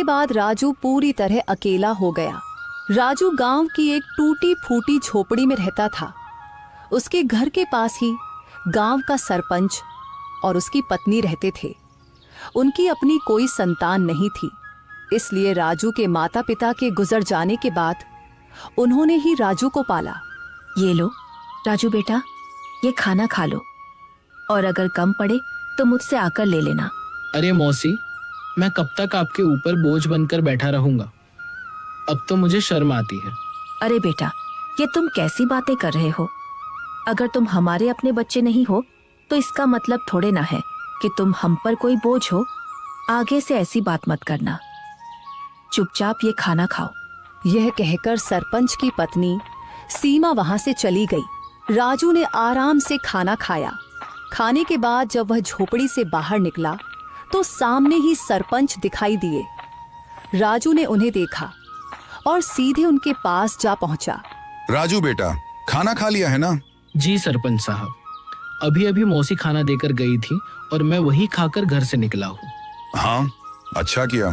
इसके बाद राजू पूरी तरह अकेला हो गया। राजू गांव की एक टूटी फूटी झोपड़ी में रहता था। उसके घर के पास ही गांव का सरपंच और उसकी पत्नी रहते थे। उनकी अपनी कोई संतान नहीं थी, इसलिए राजू के माता पिता के गुजर जाने के बाद उन्होंने ही राजू को पाला। ये लो राजू बेटा, ये खाना खा लो और अगर कम पड़े तो मुझसे आकर ले लेना। अरे मौसी, मैं कब तक आपके ऊपर बोझ बनकर बैठा रहूंगा? अब तो मुझे शर्म आती है। अरे बेटा, ये तुम कैसी बातें कर रहे हो? अगर तुम हमारे अपने बच्चे नहीं हो तो इसका मतलब थोड़े ना है कि तुम हम पर कोई बोझ हो। आगे से ऐसी बात मत करना, चुपचाप ये खाना खाओ। यह कहकर सरपंच की पत्नी सीमा वहां से चली गई। राजू ने आराम से खाना खाया। खाने के बाद जब वह झोपड़ी से बाहर निकला तो सामने ही सरपंच दिखाई दिए। राजू ने उन्हें देखा और सीधे उनके पास जा पहुंचा। राजू बेटा, खाना खा लिया है ना? जी सरपंच साहब, अभी अभी मौसी खाना देकर गई थी और मैं वही खाकर घर से निकला हूँ। हाँ, अच्छा किया।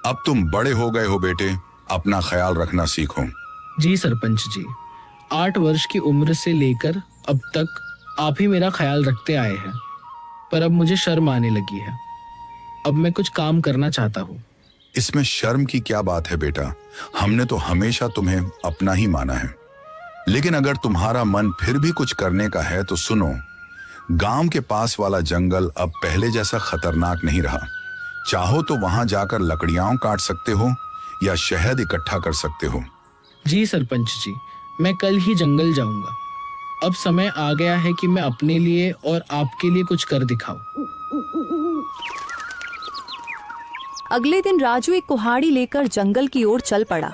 अब तुम बड़े हो गए हो बेटे, अपना ख्याल रखना सीखो। जी सरपंच जी, 8 वर्ष की उम्र से लेकर अब तक आप ही मेरा ख्याल रखते आए हैं, पर अब मुझे शर्म आने लगी है। अब मैं कुछ काम करना चाहता हूँ। इसमें शर्म की क्या बात है बेटा? हमने तो हमेशा तुम्हें अपना ही माना है। लेकिन अगर तुम्हारा मन फिर भी कुछ करने का है तो सुनो, गांव के पास वाला जंगल अब पहले जैसा खतरनाक नहीं रहा। चाहो तो वहां जाकर लकड़ियां काट सकते हो या शहद इकट्ठा कर सकते हो। जी सरपंच जी, मैं कल ही जंगल जाऊंगा। अब समय आ गया है कि मैं अपने लिए और आपके लिए कुछ कर दिखाऊं। अगले दिन राजू एक कुल्हाड़ी लेकर जंगल की ओर चल पड़ा।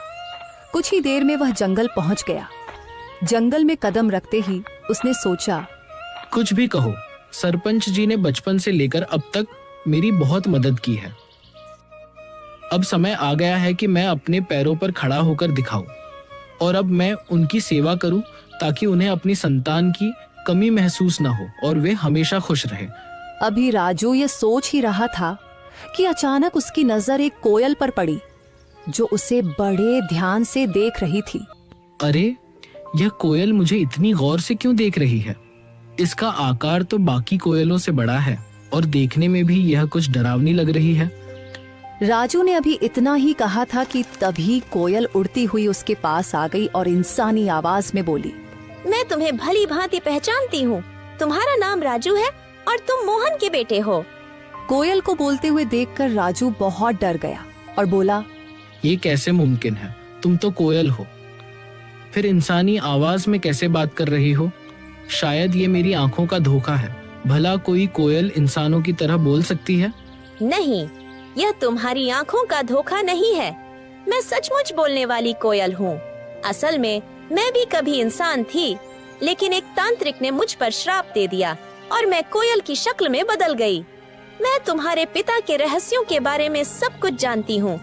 कुछ ही देर में वह जंगल पहुंच गया। जंगल में कदम रखते ही उसने सोचा, कुछ भी कहो, सरपंच जी ने बचपन से लेकर अब तक मेरी बहुत मदद की है। अब समय आ गया है कि मैं अपने पैरों पर खड़ा होकर दिखाऊं और अब मैं उनकी सेवा करूं ताकि उन्हें अपनी संतान की कमी महसूस ना हो और वे हमेशा खुश रहें। अभी राजू ये सोच ही रहा था कि अचानक उसकी नजर एक कोयल पर पड़ी जो उसे बड़े ध्यान से देख रही थी। अरे, यह कोयल मुझे इतनी गौर से क्यों देख रही है? इसका आकार तो बाकी कोयलों से बड़ा है और देखने में भी यह कुछ डरावनी लग रही है। राजू ने अभी इतना ही कहा था कि तभी कोयल उड़ती हुई उसके पास आ गई और इंसानी आवाज में बोली, मैं तुम्हें भली भांति पहचानती हूँ। तुम्हारा नाम राजू है और तुम मोहन के बेटे हो। कोयल को बोलते हुए देखकर राजू बहुत डर गया और बोला, ये कैसे मुमकिन है? तुम तो कोयल हो, फिर इंसानी आवाज में कैसे बात कर रही हो? शायद ये मेरी आंखों का धोखा है। भला कोई कोयल इंसानों की तरह बोल सकती है? नहीं, यह तुम्हारी आंखों का धोखा नहीं है। मैं सचमुच बोलने वाली कोयल हूँ। असल में मैं भी कभी इंसान थी, लेकिन एक तांत्रिक ने मुझ पर श्राप दे दिया और मैं कोयल की शक्ल में बदल गई। मैं तुम्हारे पिता के रहस्यों के बारे में सब कुछ जानती हूँ।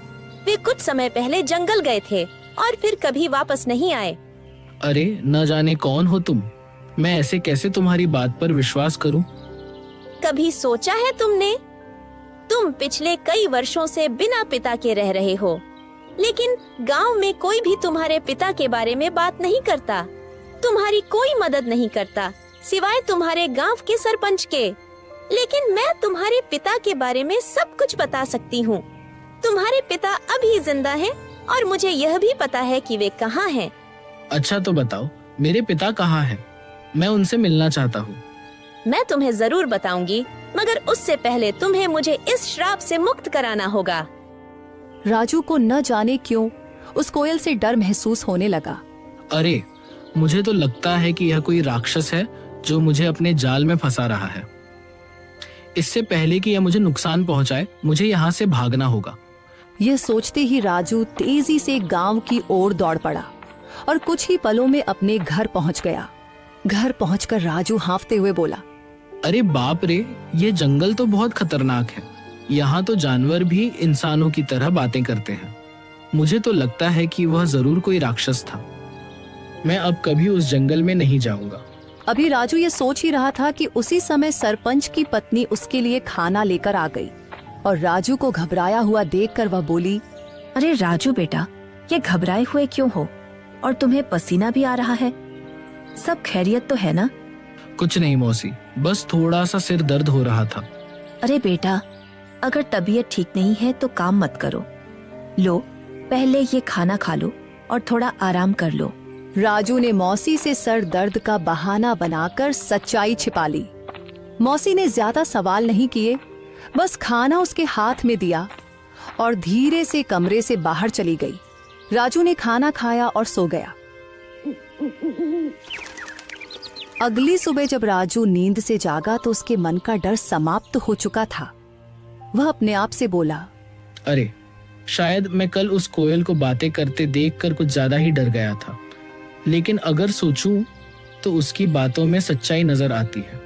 वे कुछ समय पहले जंगल गए थे और फिर कभी वापस नहीं आए। अरे, न जाने कौन हो तुम। मैं ऐसे कैसे तुम्हारी बात पर विश्वास करूं? कभी सोचा है तुमने? तुम पिछले कई वर्षों से बिना पिता के रह रहे हो, लेकिन गांव में कोई भी तुम्हारे पिता के बारे में बात नहीं करता। तुम्हारी कोई मदद नहीं करता सिवाय तुम्हारे गांव के सरपंच के। लेकिन मैं तुम्हारे पिता के बारे में सब कुछ बता सकती हूँ। तुम्हारे पिता अभी जिंदा हैं और मुझे यह भी पता है कि वे कहाँ हैं। अच्छा तो बताओ, मेरे पिता कहाँ हैं? मैं उनसे मिलना चाहता हूँ। मैं तुम्हें जरूर बताऊंगी, मगर उससे पहले तुम्हें मुझे इस श्राप से मुक्त कराना होगा। राजू को न जाने क्यों उस कोयल से डर महसूस होने लगा। अरे, मुझे तो लगता है कि यह कोई राक्षस है जो मुझे अपने जाल में फंसा रहा है। इससे पहले कि यह मुझे नुकसान पहुंचाए, मुझे यहाँ से भागना होगा। यह सोचते ही राजू तेजी से गांव की ओर दौड़ पड़ा और कुछ ही पलों में अपने घर पहुंच गया। घर पहुंचकर राजू हांफते हुए बोला, अरे बाप रे, ये जंगल तो बहुत खतरनाक है। यहाँ तो जानवर भी इंसानों की तरह बातें करते हैं। मुझे तो लगता है कि वह जरूर कोई राक्षस था। मैं अब कभी उस जंगल में नहीं जाऊंगा। अभी राजू ये सोच ही रहा था कि उसी समय सरपंच की पत्नी उसके लिए खाना लेकर आ गई। और राजू को घबराया हुआ देखकर वह बोली, अरे राजू बेटा, ये घबराए हुए क्यों हो? और तुम्हें पसीना भी आ रहा है। सब खैरियत तो है ना? कुछ नहीं मौसी, बस थोड़ा सा सिर दर्द हो रहा था। अरे बेटा, अगर तबीयत ठीक नहीं है तो काम मत करो। लो, पहले ये खाना खा लो और थोड़ा आराम कर लो। राजू ने मौसी से सर दर्द का बहाना बनाकर सच्चाई छिपा ली। मौसी ने ज्यादा सवाल नहीं किए, बस खाना उसके हाथ में दिया और धीरे से कमरे से बाहर चली गई। राजू ने खाना खाया और सो गया। अगली सुबह जब राजू नींद से जागा तो उसके मन का डर समाप्त हो चुका था। वह अपने आप से बोला, अरे शायद मैं कल उस कोयल को बातें करते देखकर कुछ ज्यादा ही डर गया था, लेकिन अगर सोचूं तो उसकी बातों में सच्चाई नजर आती है।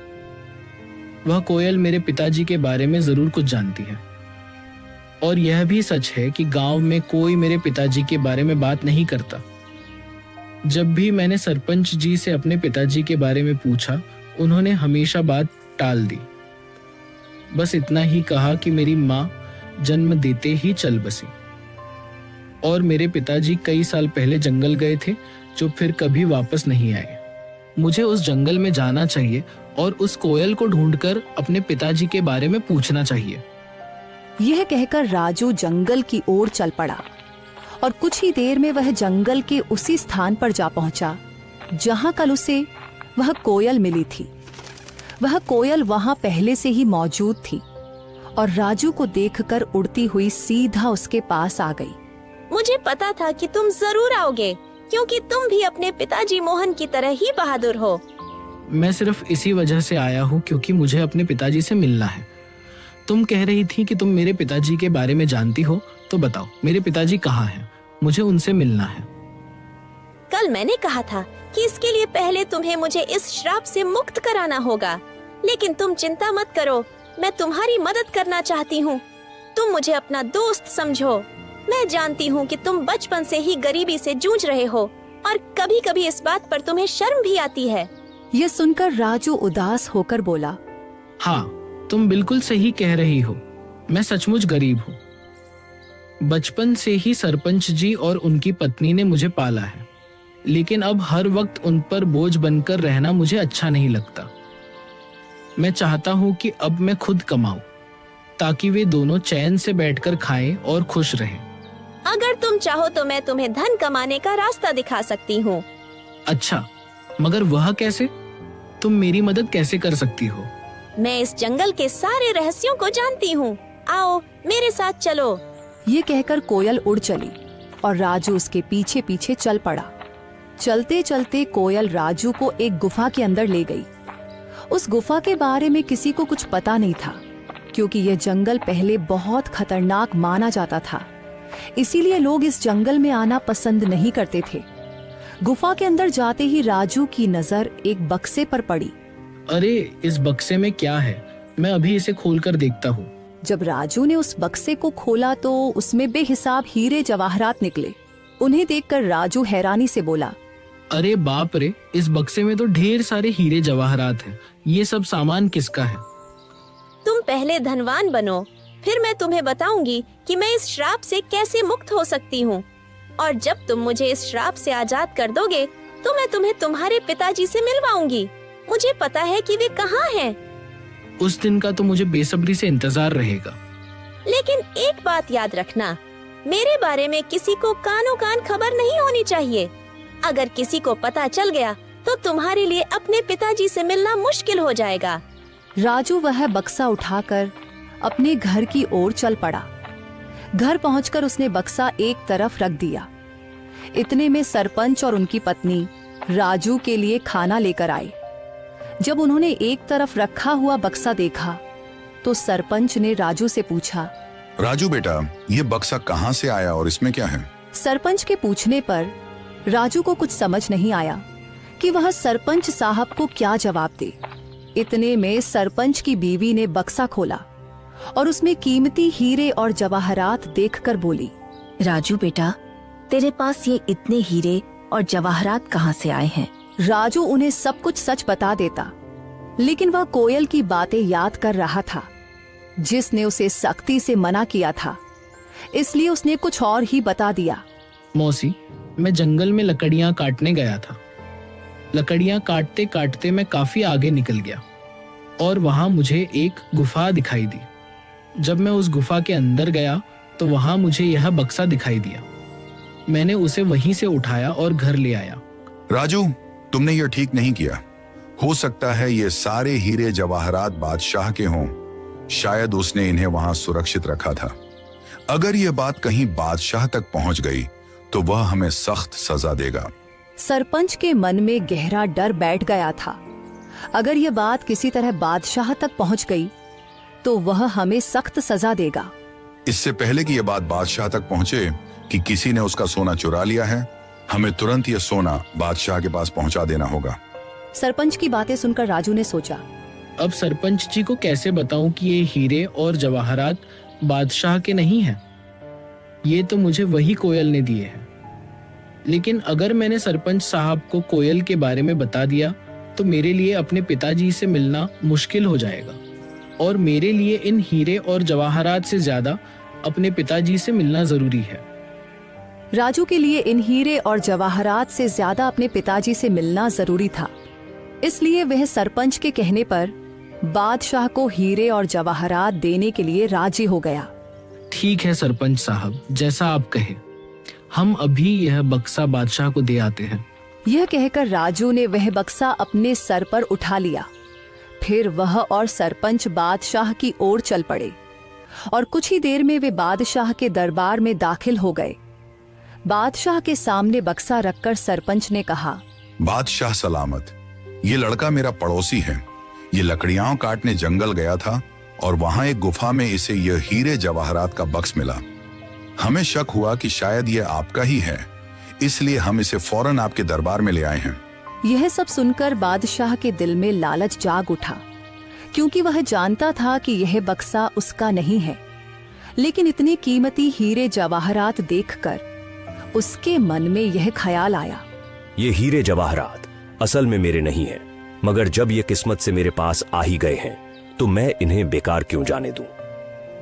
वह कोयल मेरे पिताजी के बारे में जरूर कुछ जानती है, और यह भी सच है कि गांव में कोई मेरे पिताजी के बारे में बात नहीं करता। जब भी मैंने सरपंच जी से अपने पिताजी के बारे में पूछा, उन्होंने हमेशा बात टाल दी। बस इतना ही कहा कि मेरी माँ जन्म देते ही चल बसी और मेरे पिताजी कई साल पहले जंगल गए थे, जो फिर कभी वापस नहीं आए। मुझे उस जंगल में जाना चाहिए और उस कोयल को ढूंढकर अपने पिताजी के बारे में पूछना चाहिए। यह कहकर राजू जंगल की ओर चल पड़ा और कुछ ही देर में वह जंगल के उसी स्थान पर जा पहुंचा जहां कल उसे वह कोयल मिली थी। वह कोयल वहां पहले से ही मौजूद थी और राजू को देखकर उड़ती हुई सीधा उसके पास आ गई। मुझे पता था कि तुम जरूर आओगे, क्योंकि तुम भी अपने पिताजी मोहन की तरह ही बहादुर हो। मैं सिर्फ इसी वजह से आया हूँ क्योंकि मुझे अपने पिताजी से मिलना है। तुम कह रही थी कि तुम मेरे पिताजी के बारे में जानती हो, तो बताओ मेरे पिताजी कहाँ हैं? मुझे उनसे मिलना है। कल मैंने कहा था कि इसके लिए पहले तुम्हें मुझे इस श्राप से मुक्त कराना होगा, लेकिन तुम चिंता मत करो, मैं तुम्हारी मदद करना चाहती हूँ। तुम मुझे अपना दोस्त समझो। मैं जानती हूँ कि तुम बचपन से ही गरीबी से जूझ रहे हो और कभी कभी इस बात पर तुम्हें शर्म भी आती है। यह सुनकर राजू उदास होकर बोला, हाँ, तुम बिल्कुल सही कह रही हो। मैं सचमुच गरीब हूँ। बचपन से ही सरपंच जी और उनकी पत्नी ने मुझे पाला है, लेकिन अब हर वक्त उन पर बोझ बनकर रहना मुझे अच्छा नहीं लगता। मैं चाहता हूँ कि अब मैं खुद कमाऊं, ताकि वे दोनों चैन से बैठकर खाएं और खुश रहें। अगर तुम चाहो तो मैं तुम्हें धन कमाने का रास्ता दिखा सकती हूँ। अच्छा, मगर वह कैसे? तुम मेरी मदद कैसे कर सकती हो? मैं इस जंगल के सारे रहस्यों को जानती हूँ। आओ मेरे साथ चलो। ये कहकर कोयल उड़ चली और राजू उसके पीछे पीछे चल पड़ा। चलते चलते कोयल राजू को एक गुफा के अंदर ले गई। उस गुफा के बारे में किसी को कुछ पता नहीं था, क्योंकि यह जंगल पहले बहुत खतरनाक माना जाता था। इसीलिए लोग इस जंगल में आना पसंद नहीं करते थे। गुफा के अंदर जाते ही राजू की नजर एक बक्से पर पड़ी। अरे, इस बक्से में क्या है? मैं अभी इसे खोलकर देखता हूँ। जब राजू ने उस बक्से को खोला तो उसमें बेहिसाब हीरे जवाहरात निकले। उन्हें देखकर राजू हैरानी से बोला, अरे बाप रे, इस बक्से में तो ढेर सारे हीरे जवाहरात हैं। ये सब सामान किसका है? तुम पहले धनवान बनो, फिर मैं तुम्हें बताऊंगी कि मैं इस श्राप से कैसे मुक्त हो सकती हूँ। और जब तुम मुझे इस श्राप से आजाद कर दोगे तो मैं तुम्हें तुम्हारे पिताजी से मिलवाऊंगी। मुझे पता है कि वे कहाँ हैं। उस दिन का तो मुझे बेसब्री से इंतजार रहेगा। लेकिन एक बात याद रखना, मेरे बारे में किसी को कानो कान खबर नहीं होनी चाहिए। अगर किसी को पता चल गया तो तुम्हारे लिए अपने पिताजी से मिलना मुश्किल हो जाएगा। राजू वह बक्सा उठाकर अपने घर की ओर चल पड़ा। घर पहुंचकर उसने बक्सा एक तरफ रख दिया। इतने में सरपंच और उनकी पत्नी राजू के लिए खाना लेकर आए। जब उन्होंने एक तरफ रखा हुआ बक्सा देखा तो सरपंच ने राजू से पूछा, राजू बेटा, ये बक्सा कहाँ से आया और इसमें क्या है? सरपंच के पूछने पर राजू को कुछ समझ नहीं आया कि वह सरपंच साहब को क्या जवाब दे। इतने में सरपंच की बीवी ने बक्सा खोला और उसमें कीमती हीरे और जवाहरात देखकर बोली, राजू बेटा, तेरे पास ये इतने हीरे और जवाहरात कहाँ से आए हैं? राजू उन्हें सब कुछ सच बता देता, लेकिन वह कोयल की बातें याद कर रहा था। जिसने उसे सख्ती से मना किया था, इसलिए उसने कुछ और ही बता दिया। मौसी, मैं जंगल में लकड़ियां काटने गया था। लकड़ियां काटते काटते मैं काफी आगे निकल गया और वहां मुझे एक गुफा दिखाई दी। जब मैं उस गुफा के अंदर गया तो वहां मुझे यह बक्सा दिखाई दिया। मैंने उसे वहीं से उठाया और घर ले आया। राजू, तुमने ये ठीक नहीं किया। हो सकता है ये सारे हीरे जवाहरात बादशाह के हों। शायद उसने इन्हें वहां सुरक्षित रखा था। अगर ये बात कहीं बादशाह तक पहुंच गई तो वह हमें सख्त सजा देगा। सरपंच के मन में गहरा डर बैठ गया था। अगर यह बात किसी तरह बादशाह तक पहुंच गई तो वह हमें सख्त सजा देगा। इससे पहले कि यह बात बादशाह तक पहुंचे कि किसी ने उसका सोना चुरा लिया है, हमें तुरंत यह सोना बादशाह के पास पहुंचा देना होगा। सरपंच की बातें सुनकर राजू ने सोचा, अब सरपंच जी को कैसे बताऊं कि ये हीरे और जवाहरात बादशाह के नहीं हैं? ये तो मुझे वही कोयल ने दिए हैं। लेकिन अगर मैंने सरपंच साहब को कोयल के बारे में बता दिया तो मेरे लिए अपने पिताजी से मिलना मुश्किल हो जाएगा और मेरे लिए इन हीरे और जवाहरात से ज्यादा अपने पिताजी से मिलना जरूरी है। राजू के लिए इन हीरे और जवाहरात से ज्यादा अपने पिताजी से मिलना जरूरी था। इसलिए वह सरपंच के कहने पर बादशाह को हीरे और जवाहरात देने के लिए राजी हो गया। ठीक है सरपंच साहब, जैसा आप कहे। हम अभी यह बक्सा बादशाह को दे आते हैं। यह कहकर राजू ने वह बक्सा अपने सर पर उठा लिया। फिर वह और सरपंच बादशाह की ओर चल पड़े और कुछ ही देर में वे बादशाह के दरबार में दाखिल हो गए। बादशाह के सामने बक्सा रखकर सरपंच ने कहा, बादशाह सलामत। ये लड़का मेरा पड़ोसी है। ये लकड़ियां काटने जंगल गया था और वहां एक गुफा में इसे यह हीरे जवाहरात का बक्स मिला। हमें शक हुआ कि शायद यह आपका ही है, इसलिए हम इसे फौरन आपके दरबार में ले आए हैं। यह सब सुनकर बादशाह के दिल में लालच जाग उठा, क्योंकि वह जानता था कि यह बक्सा उसका नहीं है। लेकिन इतने कीमती हीरे जवाहरात देखकर उसके मन में यह ख्याल आया, ये हीरे जवाहरात असल में मेरे नहीं हैं, मगर जब ये किस्मत से मेरे पास आ ही गए हैं तो मैं इन्हें बेकार क्यों जाने दूं।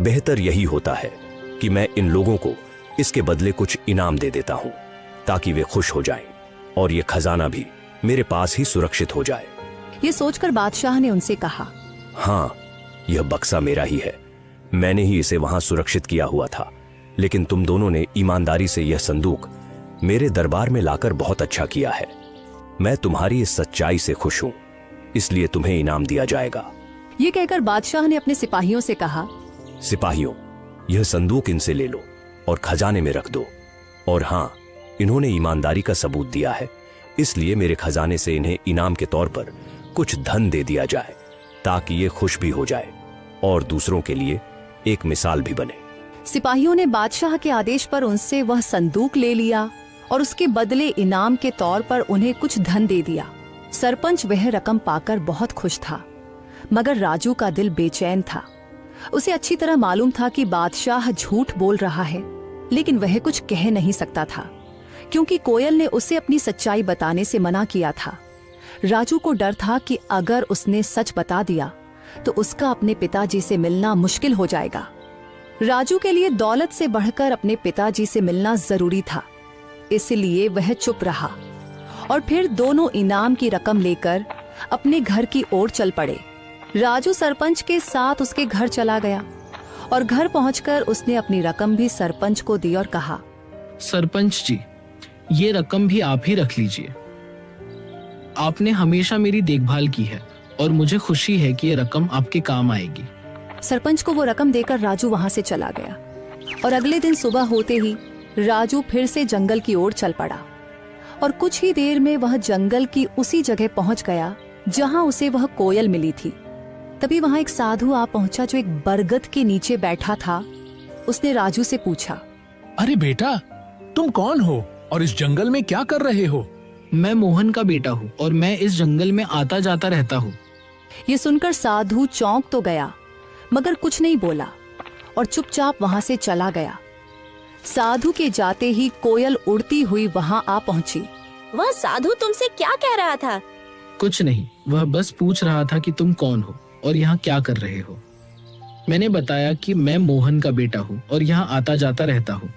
बेहतर यही होता है कि मैं इन लोगों को इसके बदले कुछ इनाम दे देता हूं ताकि वे खुश हो जाएं और ये खजाना भी मेरे पास ही सुरक्षित हो जाए। ये सोचकर बादशाह ने उनसे कहा, हाँ, यह बक्सा मेरा ही है। मैंने ही इसे वहां सुरक्षित किया हुआ था, लेकिन तुम दोनों ने ईमानदारी से यह संदूक मेरे दरबार में लाकर बहुत अच्छा किया है। मैं तुम्हारी इस सच्चाई से खुश हूं, इसलिए तुम्हें इनाम दिया जाएगा। ये कहकर बादशाह ने अपने सिपाहियों से कहा, सिपाहियों, यह संदूक इनसे ले लो और खजाने में रख दो। और हाँ, इन्होंने ईमानदारी का सबूत दिया है, इसलिए मेरे खजाने से इन्हें इनाम के तौर पर कुछ धन दे दिया जाए ताकि ये खुश भी हो जाए और दूसरों के लिए एक मिसाल भी बने। सिपाहियों ने बादशाह के आदेश पर उनसे वह संदूक ले लिया और उसके बदले इनाम के तौर पर उन्हें कुछ धन दे दिया। सरपंच वह रकम पाकर बहुत खुश था, मगर राजू का दिल बेचैन था। उसे अच्छी तरह मालूम था कि बादशाह झूठ बोल रहा है, लेकिन वह कुछ कह नहीं सकता था क्योंकि कोयल ने उसे अपनी सच्चाई बताने से मना किया था। राजू को डर था कि अगर उसने सच बता दिया तो उसका अपने पिताजी से मिलना मुश्किल हो जाएगा। राजू के लिए दौलत से बढ़कर अपने पिताजी से मिलना जरूरी था, इसलिए वह चुप रहा और फिर दोनों इनाम की रकम लेकर अपने घर की ओर चल पड़े। राजू सरपंच के साथ उसके घर चला गया और घर पहुंचकर उसने अपनी रकम भी सरपंच को दी और कहा, सरपंच जी, ये रकम भी आप ही रख लीजिए। आपने हमेशा मेरी देखभाल की है और मुझे खुशी है कि ये रकम आपके काम आएगी। सरपंच को वो रकम देकर राजू वहां से चला गया और अगले दिन सुबह होते ही राजू फिर से जंगल की ओर चल पड़ा और कुछ ही देर में वह जंगल की उसी जगह पहुंच गया जहां उसे वह कोयल मिली थी। तभी वहां एक साधु आ पहुंचा जो एक बरगद के नीचे बैठा था। उसने राजू से पूछा, अरे बेटा, तुम कौन हो और इस जंगल में क्या कर रहे हो? मैं मोहन का बेटा हूँ और मैं इस जंगल में आता जाता रहता हूँ। ये सुनकर साधु चौंक तो गया मगर कुछ नहीं बोला और चुपचाप वहां से चला गया। साधु के जाते ही कोयल उड़ती हुई वहां आ पहुंची। वह साधु तुमसे क्या कह रहा था? कुछ नहीं, वह बस पूछ रहा था कि तुम कौन हो और यहाँ क्या कर रहे हो। मैंने बताया कि मैं मोहन का बेटा हूँ और यहाँ आता जाता रहता हूँ।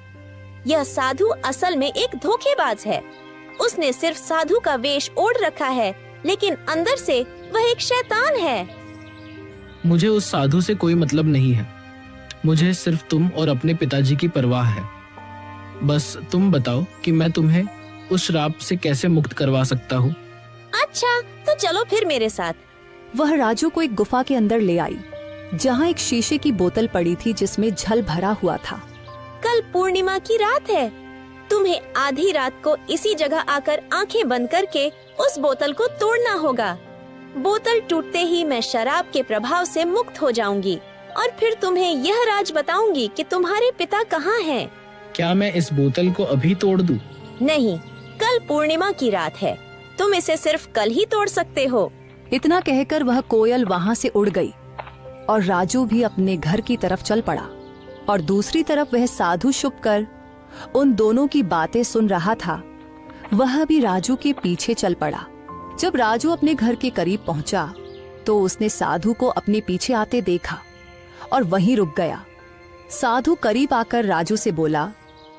यह साधु असल में एक धोखेबाज है। उसने सिर्फ साधु का वेश ओढ़ रखा है, लेकिन अंदर से वह एक शैतान है। मुझे उस साधु से कोई मतलब नहीं है। मुझे सिर्फ तुम और अपने पिताजी की परवाह है। बस तुम बताओ कि मैं तुम्हें उस श्राप से कैसे मुक्त करवा सकता हूँ। अच्छा, तो चलो फिर मेरे साथ। वह राजू को एक गुफा के अंदर ले आई, जहाँ एक शीशे की बोतल पड़ी थी जिसमें जल भरा हुआ था। कल पूर्णिमा की रात है। तुम्हें आधी रात को इसी जगह आकर आंखें बंद करके उस बोतल को तोड़ना होगा। बोतल टूटते ही मैं शराब के प्रभाव से मुक्त हो जाऊंगी और फिर तुम्हें यह राज बताऊंगी कि तुम्हारे पिता कहाँ हैं। क्या मैं इस बोतल को अभी तोड़ दूं? नहीं, कल पूर्णिमा की रात है। तुम इसे सिर्फ कल ही तोड़ सकते हो। इतना कहकर वह कोयल वहाँ से उड़ गई और राजू भी अपने घर की तरफ चल पड़ा। और दूसरी तरफ वह साधु छुपकर उन दोनों की बातें सुन रहा था। वह भी राजू के पीछे चल पड़ा। जब राजू अपने घर के करीब पहुंचा तो उसने साधु को अपने पीछे आते देखा और वहीं रुक गया। साधु करीब आकर राजू से बोला,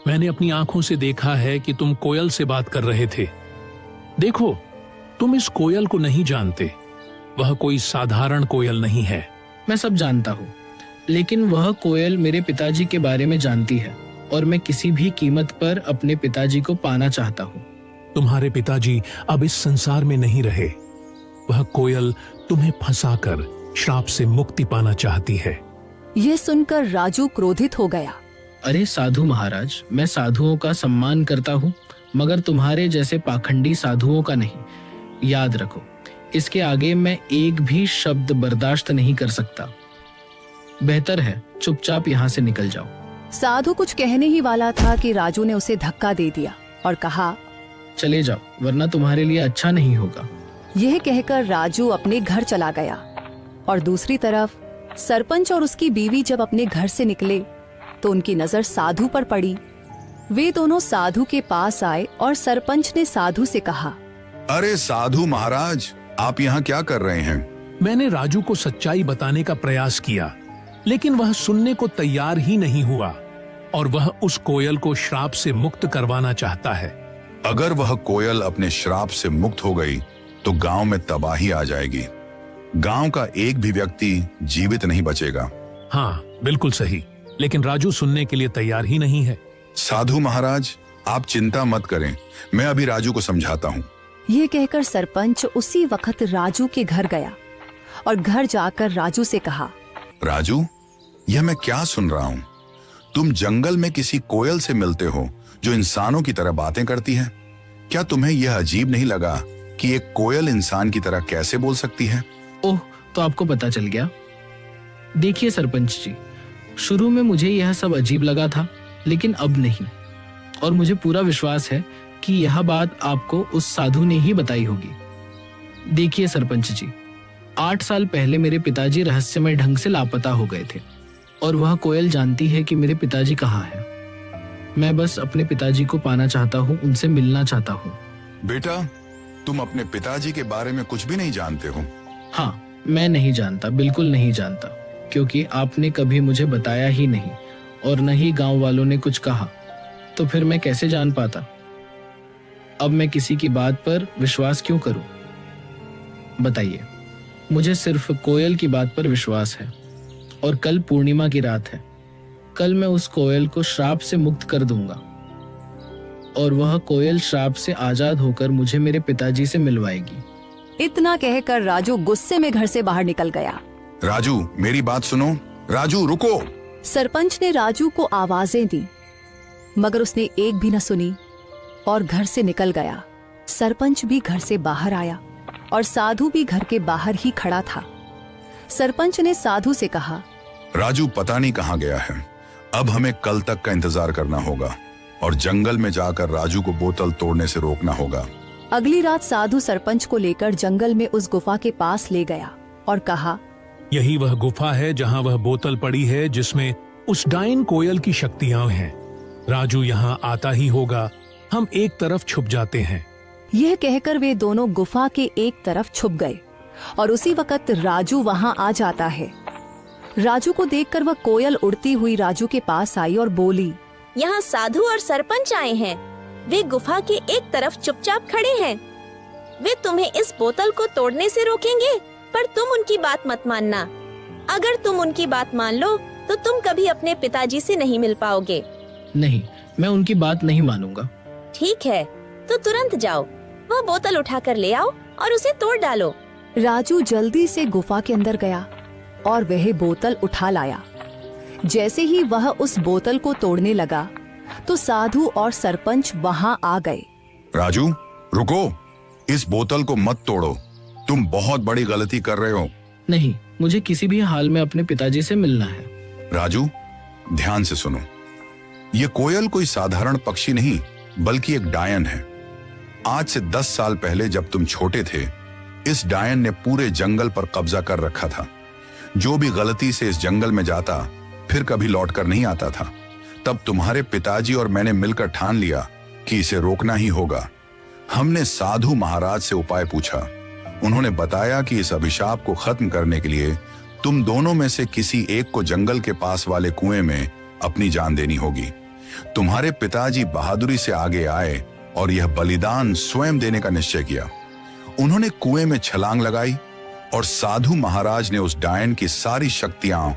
मैंने अपनी आंखों से देखा है कि तुम कोयल से बात कर रहे थे। देखो, तुम इस कोयल को नहीं जानते। वह कोई साधारण कोयल नहीं है। मैं सब जानता हूँ, लेकिन वह कोयल मेरे पिताजी के बारे में जानती है और मैं किसी भी कीमत पर अपने पिताजी को पाना चाहता हूँ। तुम्हारे पिताजी अब इस संसार में नहीं रहे। वह कोयल तुम्हें फंसाकर श्राप से मुक्ति पाना चाहती है। यह सुनकर राजू क्रोधित हो गया। अरे साधु महाराज, मैं साधुओं का सम्मान करता हूँ, मगर तुम्हारे जैसे पाखंडी साधुओं का नहीं। याद रखो, इसके आगे मैं एक भी शब्द बर्दाश्त नहीं कर सकता। बेहतर है चुपचाप यहाँ से निकल जाओ। साधु कुछ कहने ही वाला था कि राजू ने उसे धक्का दे दिया और कहा, चले जाओ, वरना तुम्हारे लिए अच्छा नहीं होगा। यह कहकर राजू अपने घर चला गया। और दूसरी तरफ सरपंच और उसकी बीवी जब अपने घर से निकले तो उनकी नजर साधु पर पड़ी। वे दोनों साधु के पास आए और सरपंच ने साधु से कहा, अरे साधु महाराज, आप यहाँ क्या कर रहे हैं? मैंने राजू को सच्चाई बताने का प्रयास किया, लेकिन वह सुनने को तैयार ही नहीं हुआ और वह उस कोयल को श्राप से मुक्त करवाना चाहता है। अगर वह कोयल अपने श्राप से मुक्त हो गई तो गांव में तबाही आ जाएगी। गांव का एक भी व्यक्ति जीवित नहीं बचेगा। हाँ, बिल्कुल सही, लेकिन राजू सुनने के लिए तैयार ही नहीं है। साधु महाराज, आप चिंता मत करें, मैं अभी राजू को समझाता हूँ। यह कहकर सरपंच उसी वक्त राजू के घर गया और घर जाकर राजू से कहा, राजू, यह मैं क्या सुन रहा हूँ? तुम जंगल में किसी कोयल से मिलते हो जो इंसानों की तरह बातें करती है। क्या तुम्हें यह अजीब नहीं लगा कि एक कोयल इंसान की तरह कैसे बोल सकती है? ओह, तो आपको पता चल गया। देखिए सरपंच जी, शुरू में मुझे यह सब अजीब लगा था, लेकिन अब नहीं। और मुझे पूरा विश्वास है कि यह बात आपको उस साधु ने ही बताई होगी। देखिए सरपंच जी, 8 साल पहले मेरे पिताजी रहस्यमय ढंग से लापता हो गए थे और वह कोयल जानती है कि मेरे पिताजी कहाँ हैं। मैं बस अपने पिताजी को पाना चाहता हूँ, उनसे मिलना चाहता हूँ। बेटा, तुम अपने पिताजी के बारे में कुछ भी नहीं जानते हो? हाँ, मैं नहीं जानता, बिल्कुल नहीं जानता, क्योंकि आपने कभी मुझे बताया ही नहीं और न ही गांव वालों ने कुछ कहा, तो फिर मैं कैसे जान पाता? अब मैं किसी की बात पर विश्वास क्यों करूं? बताइए। मुझे सिर्फ कोयल की बात पर विश्वास है और कल पूर्णिमा की रात है। कल मैं उस कोयल को श्राप से मुक्त कर दूंगा और वह कोयल श्राप से आजाद होकर मुझे मेरे पिताजी से मिलवाएगी। इतना कहकर राजू गुस्से में घर से बाहर निकल गया। राजू, मेरी बात सुनो। राजू, रुको। सरपंच ने राजू को आवाजें दी, मगर उसने एक भी न सुनी और घर से निकल गया। सरपंच भी घर से बाहर आया और साधु भी घर के बाहर ही खड़ा था। सरपंच ने साधु से कहा, राजू पता नहीं कहाँ गया है। अब हमें कल तक का इंतजार करना होगा और जंगल में जाकर राजू को बोतल तोड़ने से रोकना होगा। अगली रात साधु सरपंच को लेकर जंगल में उस गुफा के पास ले गया और कहा, यही वह गुफा है जहाँ वह बोतल पड़ी है जिसमें उस डाइन कोयल की शक्तियां हैं। राजू यहाँ आता ही होगा। हम एक तरफ छुप जाते हैं। यह कहकर वे दोनों गुफा के एक तरफ छुप गए और उसी वक्त राजू वहां आ जाता है राजू को देखकर वह कोयल उड़ती हुई राजू के पास आई और बोली, यहाँ साधु और सरपंच आए हैं। वे गुफा के एक तरफ चुपचाप खड़े हैं। वे तुम्हें इस बोतल को तोड़ने से रोकेंगे, पर तुम उनकी बात मत मानना। अगर तुम उनकी बात मान लो तो तुम कभी अपने पिताजी से नहीं मिल पाओगे। नहीं, मैं उनकी बात नहीं मानूंगा। ठीक है, तो तुरंत जाओ, वह बोतल उठाकर ले आओ और उसे तोड़ डालो। राजू जल्दी से गुफा के अंदर गया और वह बोतल उठा लाया। जैसे ही वह उस बोतल को तोड़ने लगा तो साधु और सरपंच वहां आ गए। राजू रुको, इस बोतल को मत तोड़ो, तुम बहुत बड़ी गलती कर रहे हो। नहीं, मुझे किसी भी हाल में अपने पिताजी से मिलना है। राजू ध्यान से सुनो, ये कोयल कोई साधारण पक्षी नहीं बल्कि एक डायन है। आज से 10 साल पहले जब तुम छोटे थे, इस डायन ने पूरे जंगल पर कब्जा कर रखा था। जो भी गलती से इस जंगल में जाता फिर कभी लौट कर नहीं आता था। तब तुम्हारे पिताजी और मैंने मिलकर ठान लिया कि इसे रोकना ही होगा। हमने साधु महाराज से उपाय पूछा। उन्होंने बताया कि इस अभिशाप को खत्म करने के लिए तुम दोनों में से किसी एक को जंगल के पास वाले कुएं में अपनी जान देनी होगी। तुम्हारे पिताजी बहादुरी से आगे आए और यह बलिदान स्वयं देने का निश्चय किया। उन्होंने कुएं में छलांग लगाई और साधु महाराज ने उस डायन की सारी शक्तियां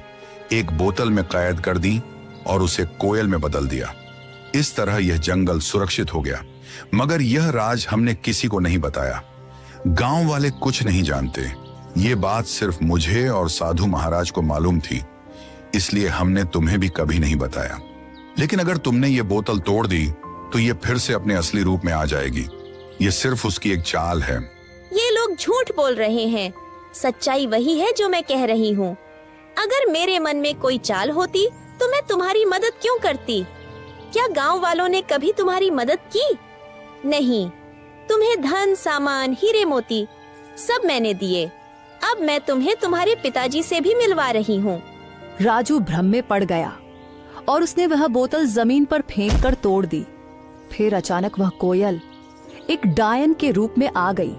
एक बोतल में कैद कर दी और उसे कोयल में बदल दिया। इस तरह यह जंगल सुरक्षित हो गया। मगर यह राज हमने किसी को नहीं बताया। गांव वाले कुछ नहीं जानते। ये बात सिर्फ मुझे और साधु महाराज को मालूम थी, इसलिए हमने तुम्हें भी कभी नहीं बताया। लेकिन अगर तुमने ये बोतल तोड़ दी तो ये फिर से अपने असली रूप में आ जाएगी। ये सिर्फ उसकी एक चाल है। ये लोग झूठ बोल रहे हैं। सच्चाई वही है जो मैं कह रही हूँ। अगर मेरे मन में कोई चाल होती तो मैं तुम्हारी मदद क्यों करती? क्या गांव वालों ने कभी तुम्हारी मदद की? नहीं। तुम्हें धन, सामान, हीरे मोती सब मैंने दिए। अब मैं तुम्हें तुम्हारे पिताजी से भी मिलवा रही हूँ। राजू भ्रम में पड़ गया और उसने वह बोतल जमीन पर फेंक कर तोड़ दी। फिर अचानक वह कोयल एक डायन के रूप में आ गई।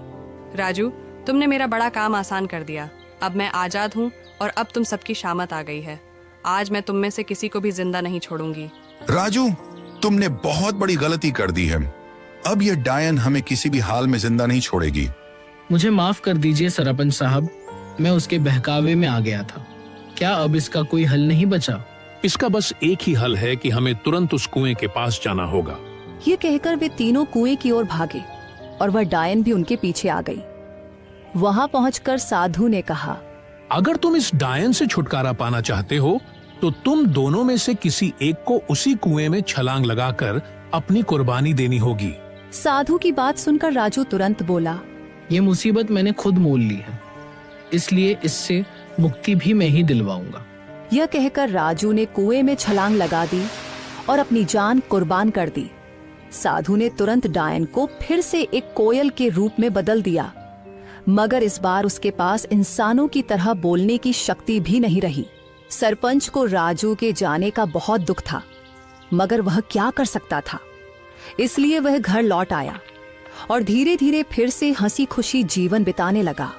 राजू, तुमने मेरा बड़ा काम आसान कर दिया। अब मैं आजाद हूँ और अब तुम सबकी शामत आ गई है। आज मैं तुम में से किसी को भी जिंदा नहीं छोड़ूंगी। राजू, तुमने बहुत बड़ी गलती कर दी है। अब यह डायन हमें किसी भी हाल में जिंदा नहीं छोड़ेगी। मुझे माफ कर दीजिए सरपंच साहब, मैं उसके बहकावे में आ गया था। क्या अब इसका कोई हल नहीं बचा? इसका बस एक ही हल है कि हमें तुरंत उस कुएं के पास जाना होगा। ये कहकर वे तीनों कुएं की ओर भागे और वह डायन भी उनके पीछे आ गई। वहां पहुंचकर साधु ने कहा, अगर तुम इस डायन से छुटकारा पाना चाहते हो तो तुम दोनों में से किसी एक को उसी कुएं में छलांग लगाकर अपनी कुर्बानी देनी होगी। साधु की बात सुनकर राजू तुरंत बोला, ये मुसीबत मैंने खुद मोल ली है, इसलिए इससे मुक्ति भी मैं ही दिलवाऊंगा। यह कहकर राजू ने कुएं में छलांग लगा दी और अपनी जान कुर्बान कर दी। साधु ने तुरंत डायन को फिर से एक कोयल के रूप में बदल दिया, मगर इस बार उसके पास इंसानों की तरह बोलने की शक्ति भी नहीं रही। सरपंच को राजू के जाने का बहुत दुख था, मगर वह क्या कर सकता था। इसलिए वह घर लौट आया और धीरे धीरे फिर से हंसी खुशी जीवन बिताने लगा।